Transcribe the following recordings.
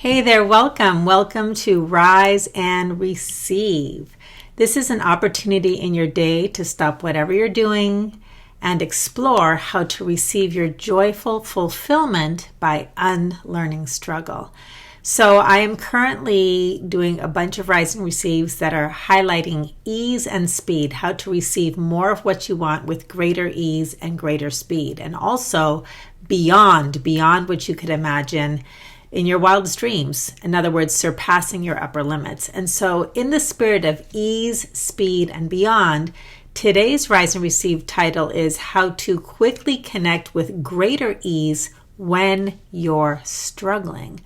Hey there, welcome. Welcome to Rise and Receive. This is an opportunity in your day to stop whatever you're doing and explore how to receive your joyful fulfillment by unlearning struggle. So I am currently doing a bunch of Rise and Receives that are highlighting ease and speed, how to receive more of what you want with greater ease and greater speed, and also beyond what you could imagine in your wildest dreams. In other words, surpassing your upper limits. And so in the spirit of ease, speed, and beyond, today's Rise and Receive title is How to Quickly Connect with Greater Ease When You're Struggling.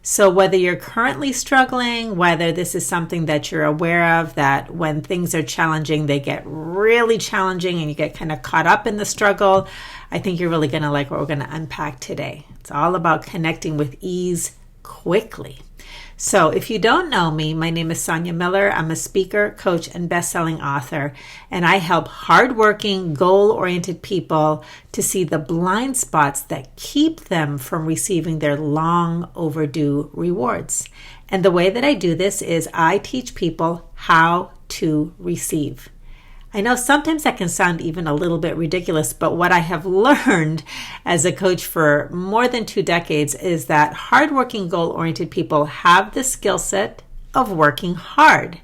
So whether you're currently struggling, whether this is something that you're aware of, that when things are challenging, they get really challenging and you get kind of caught up in the struggle, I think you're really going to like what we're going to unpack today. It's all about connecting with ease quickly. So if you don't know me, my name is Sonia Miller. I'm a speaker, coach, and best-selling author, and I help hardworking, goal-oriented people to see the blind spots that keep them from receiving their long overdue rewards. And the way that I do this is I teach people how to receive. I know sometimes that can sound even a little bit ridiculous, but what I have learned as a coach for more than 2 decades is that hardworking, goal-oriented people have the skill set of working hard.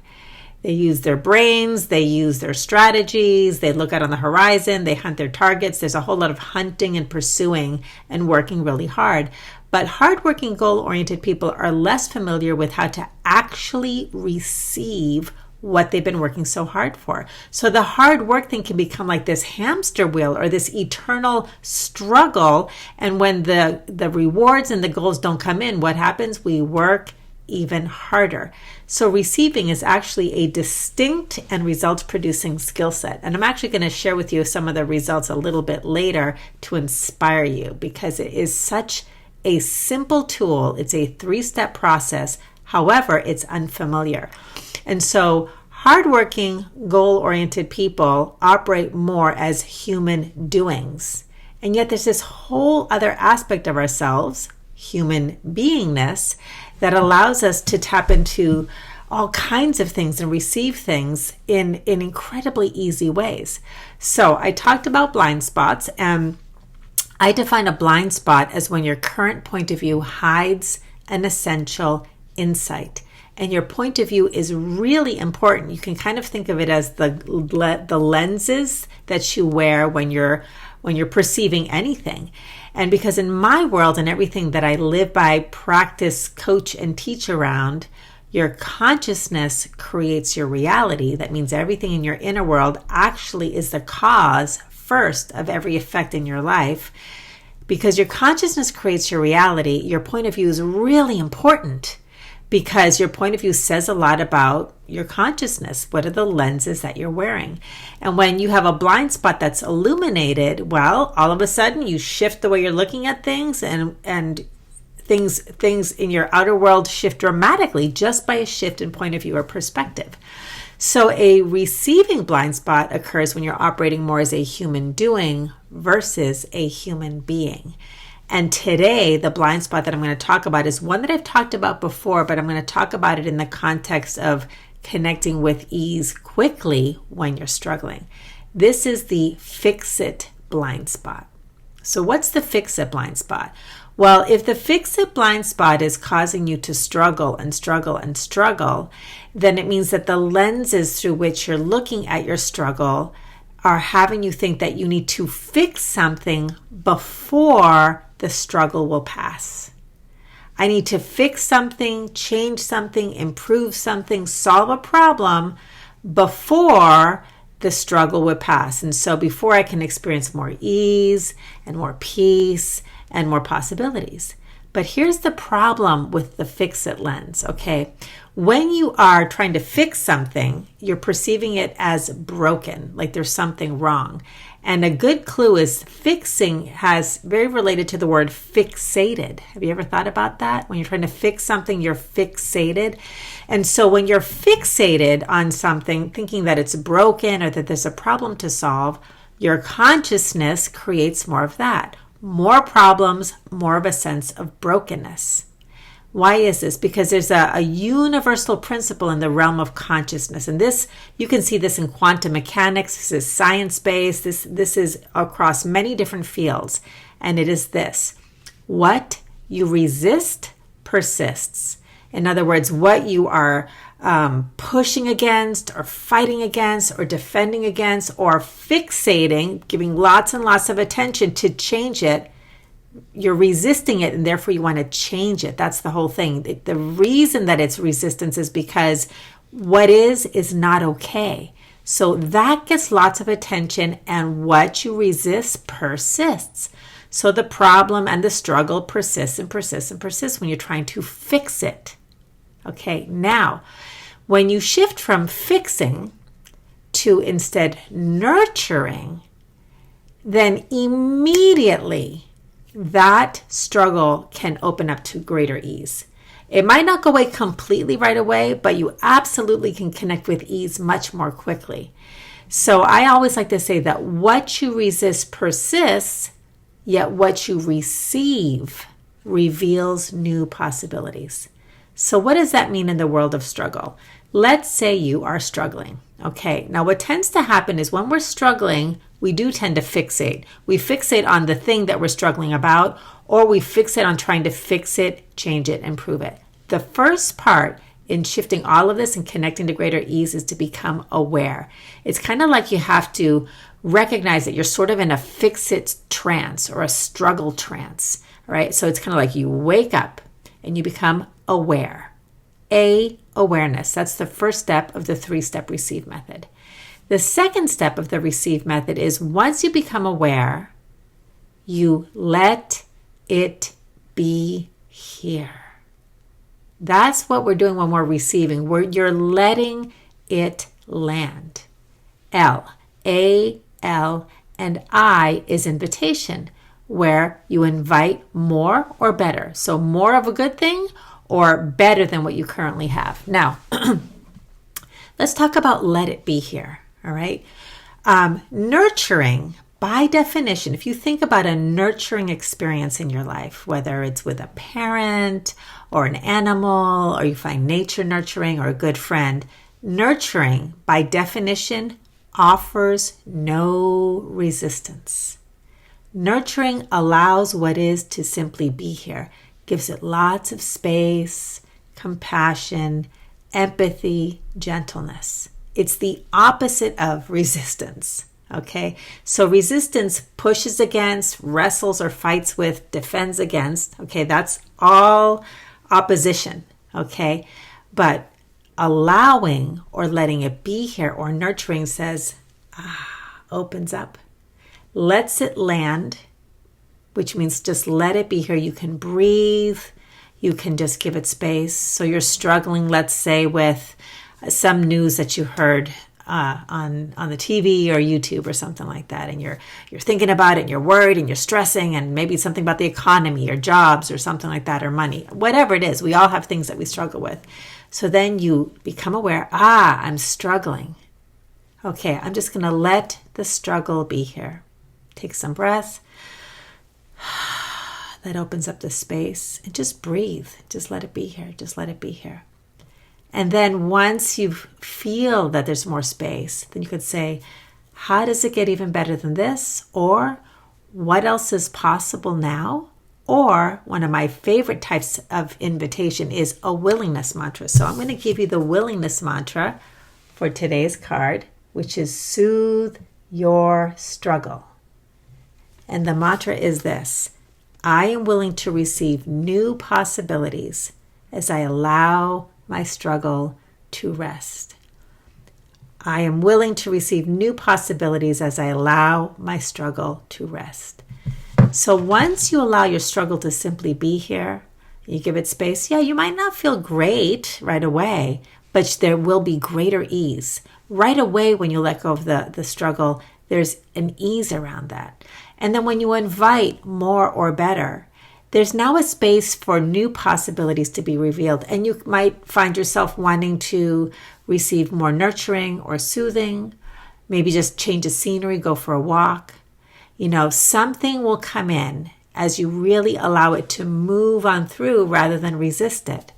They use their brains, they use their strategies, they look out on the horizon, they hunt their targets. There's a whole lot of hunting and pursuing and working really hard. But hardworking, goal-oriented people are less familiar with how to actually receive what they've been working so hard for. So the hard work thing can become like this hamster wheel or this eternal struggle. And when the rewards and the goals don't come in, what happens? We work even harder. So receiving is actually a distinct and results-producing skill set. And I'm actually going to share with you some of the results a little bit later to inspire you, because it is such a simple tool. It's a 3-step process. However, it's unfamiliar. And so hardworking, goal-oriented people operate more as human doings. And yet there's this whole other aspect of ourselves, human beingness, that allows us to tap into all kinds of things and receive things in incredibly easy ways. So I talked about blind spots, and I define a blind spot as when your current point of view hides an essential insight. And your point of view is really important. You can kind of think of it as the lenses that you wear when you're perceiving anything. And because in my world and everything that I live by, practice, coach, and teach around, your consciousness creates your reality. That means everything in your inner world actually is the cause first of every effect in your life. Because your consciousness creates your reality, your point of view is really important, because your point of view says a lot about your consciousness. What are the lenses that you're wearing? And when you have a blind spot that's illuminated, well, all of a sudden you shift the way you're looking at things, and things in your outer world shift dramatically just by a shift in point of view or perspective. So a receiving blind spot occurs when you're operating more as a human doing versus a human being. And today, the blind spot that I'm going to talk about is one that I've talked about before, but I'm going to talk about it in the context of connecting with ease quickly when you're struggling. This is the Fixit blind spot. So what's the Fixit blind spot? Well, if the Fixit blind spot is causing you to struggle and struggle and struggle, then it means that the lenses through which you're looking at your struggle are having you think that you need to fix something before the struggle will pass. I need to fix something, change something, improve something, solve a problem before the struggle would pass. And so before I can experience more ease and more peace and more possibilities. But here's the problem with the Fixit lens, okay? When you are trying to fix something, you're perceiving it as broken, like there's something wrong. And a good clue is fixing has very related to the word fixated. Have you ever thought about that? When you're trying to fix something, you're fixated. And so when you're fixated on something, thinking that it's broken or that there's a problem to solve, your consciousness creates more of that. More problems, more of a sense of brokenness. Why is this? Because there's a universal principle in the realm of consciousness. And this, you can see this in quantum mechanics. This is science-based. This is across many different fields. And it is this: what you resist persists. In other words, what you are pushing against or fighting against or defending against or fixating, giving lots and lots of attention to change it, you're resisting it, and therefore you want to change it. That's the whole thing. The reason that it's resistance is because what is not okay. So that gets lots of attention, and what you resist persists. So the problem and the struggle persists and persists and persists when you're trying to fix it. Okay, now, when you shift from fixing to instead nurturing, then immediately that struggle can open up to greater ease. It might not go away completely right away, but you absolutely can connect with ease much more quickly. So I always like to say that what you resist persists, yet what you receive reveals new possibilities. So what does that mean in the world of struggle? Let's say you are struggling. Okay, now what tends to happen is when we're struggling, we do tend to fixate. We fixate on the thing that we're struggling about, or we fixate on trying to fix it, change it, improve it. The first part in shifting all of this and connecting to greater ease is to become aware. It's kind of like you have to recognize that you're sort of in a fix-it trance or a struggle trance, right? So it's kind of like you wake up and you become aware. Awareness. That's the first step of the 3-step receive method. The second step of the receive method is once you become aware, you let it be here. That's what we're doing when we're receiving. You're letting it land. L, and I is invitation, where you invite more or better. So more of a good thing or better than what you currently have. Now, let's talk about let it be here, all right? Nurturing, by definition, if you think about a nurturing experience in your life, whether it's with a parent or an animal, or you find nature nurturing or a good friend, nurturing, by definition, offers no resistance. Nurturing allows what is to simply be here, gives it lots of space, compassion, empathy, gentleness. It's the opposite of resistance, okay? So resistance pushes against, wrestles or fights with, defends against, okay? That's all opposition, okay? But allowing or letting it be here or nurturing says, opens up, lets it land, which means just let it be here. You can breathe. You can just give it space. So you're struggling, let's say, with some news that you heard on the TV or YouTube or something like that, and you're thinking about it, and you're worried, and you're stressing, and maybe it's something about the economy or jobs or something like that, or money, whatever it is. We all have things that we struggle with. So then you become aware, I'm struggling. Okay, I'm just going to let the struggle be here. Take some breath. That opens up the space, and just breathe. Just let it be here. Just let it be here. And then once you feel that there's more space, then you could say, how does it get even better than this? Or what else is possible now? Or one of my favorite types of invitation is a willingness mantra. So I'm going to give you the willingness mantra for today's card, which is soothe your struggle. And the mantra is this: I am willing to receive new possibilities as I allow my struggle to rest. I am willing to receive new possibilities as I allow my struggle to rest. So once you allow your struggle to simply be here, you give it space, you might not feel great right away, but there will be greater ease. Right away when you let go of the struggle, there's an ease around that. And then when you invite more or better, there's now a space for new possibilities to be revealed. And you might find yourself wanting to receive more nurturing or soothing, maybe just change the scenery, go for a walk. Something will come in as you really allow it to move on through rather than resist it.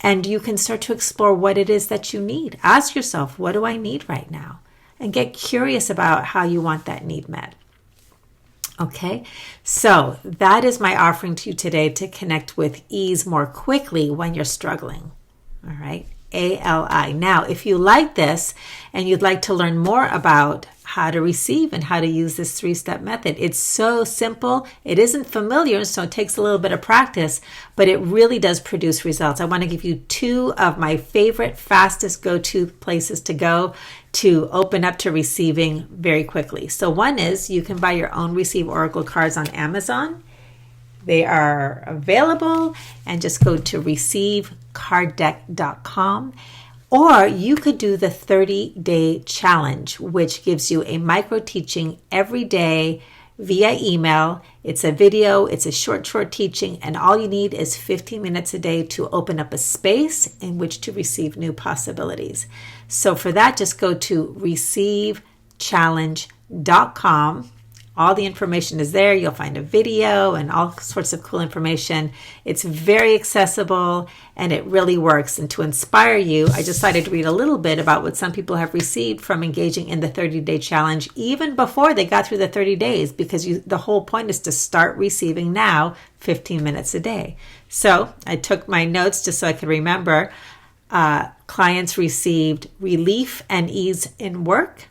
And you can start to explore what it is that you need. Ask yourself, what do I need right now? And get curious about how you want that need met. Okay, so that is my offering to you today to connect with ease more quickly when you're struggling. All right, ALI. Now, if you like this and you'd like to learn more about how to receive and how to use this 3-step method, it's so simple. It isn't familiar, so it takes a little bit of practice, but it really does produce results. I want to give you 2 of my favorite, fastest go-to places to go to open up to receiving very quickly. So one is you can buy your own Receive Oracle cards on Amazon. They are available, and just go to receiveCardDeck.com. Or you could do the 30-day challenge, which gives you a micro teaching every day via email. It's a video, it's a short teaching, and all you need is 15 minutes a day to open up a space in which to receive new possibilities. So for that, just go to ReceiveChallenge.com. All the information is there. You'll find a video and all sorts of cool information. It's very accessible and it really works. And to inspire you, I decided to read a little bit about what some people have received from engaging in the 30-day challenge even before they got through the 30 days, because the whole point is to start receiving now 15 minutes a day. So I took my notes just so I could remember. Clients received relief and ease in work,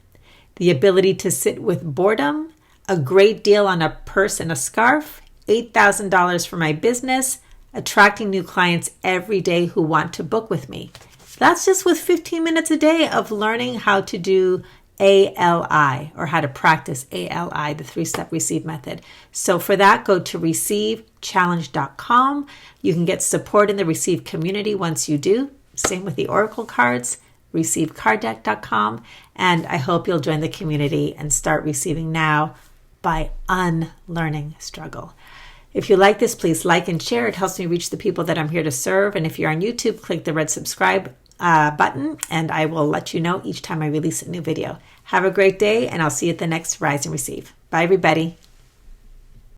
the ability to sit with boredom, a great deal on a purse and a scarf, $8,000 for my business, attracting new clients every day who want to book with me. That's just with 15 minutes a day of learning how to do ALI, or how to practice ALI, the 3-step receive method. So for that, go to ReceiveChallenge.com. You can get support in the Receive community once you do. Same with the Oracle cards. ReceiveCardDeck.com. And I hope you'll join the community and start receiving now by unlearning struggle. If you like this, please like and share. It helps me reach the people that I'm here to serve. And if you're on YouTube, click the red subscribe button, and I will let you know each time I release a new video. Have a great day, and I'll see you at the next Rise and Receive. Bye, everybody.